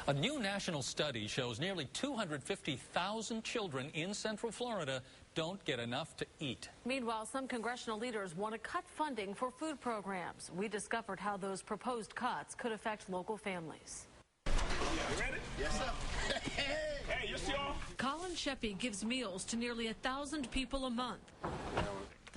A new national study shows nearly 250,000 children in Central Florida don't get enough to eat. Meanwhile, some congressional leaders want to cut funding for food programs. We discovered how those proposed cuts could affect local families. You ready? Yes, sir. Hey, you see all? Colin Sheppy gives meals to nearly 1,000 people a month.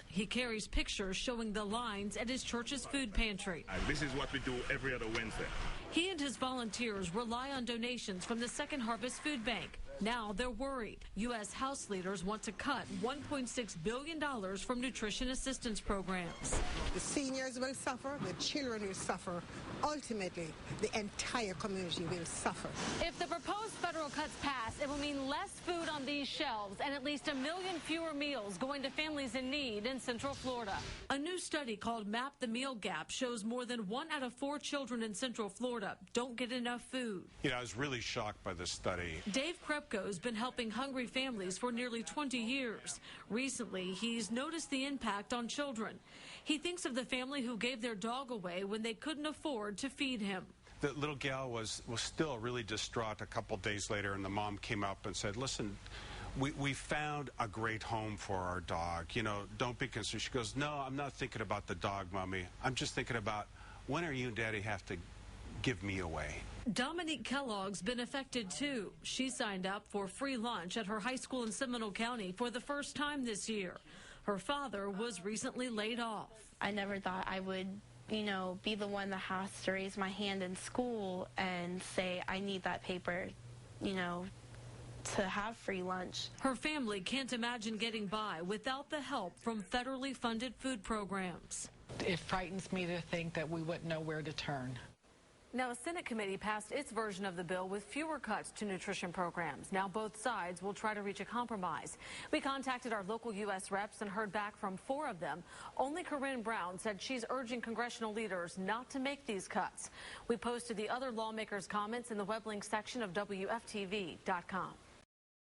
He carries pictures showing the lines at his church's food pantry. This is what we do every other Wednesday. He and his volunteers rely on donations from the Second Harvest Food Bank. Now they're worried. U.S. House leaders want to cut $1.6 billion from nutrition assistance programs. The seniors will suffer, the children will suffer. Ultimately, the entire community will suffer. If the proposed federal cuts pass, it will mean less food on these shelves and at least 1 million fewer meals going to families in need in Central Florida. A new study called Map the Meal Gap shows more than 1 out of 4 children in Central Florida don't get enough food. You know, I was really shocked by this study. Dave Krepko's been helping hungry families for nearly 20 years. Recently, he's noticed the impact on children. He thinks of the family who gave their dog away when they couldn't afford to feed him. The little gal was still really distraught a couple days later, and the mom came up and said, listen, we found a great home for our dog. You know, don't be concerned. She goes, no, I'm not thinking about the dog, Mommy. I'm just thinking about when are you and Daddy have to give me away. Dominique Kellogg's been affected too. She signed up for free lunch at her high school in Seminole County for the first time this year. Her father was recently laid off. I never thought I would, you know, be the one that has to raise my hand in school and say, I need that paper, you know, to have free lunch. Her family can't imagine getting by without the help from federally funded food programs. It frightens me to think that we wouldn't know where to turn. Now, a Senate committee passed its version of the bill with fewer cuts to nutrition programs. Now, both sides will try to reach a compromise. We contacted our local U.S. reps and heard back from 4 of them. Only Corinne Brown said she's urging congressional leaders not to make these cuts. We posted the other lawmakers' comments in the web link section of WFTV.com.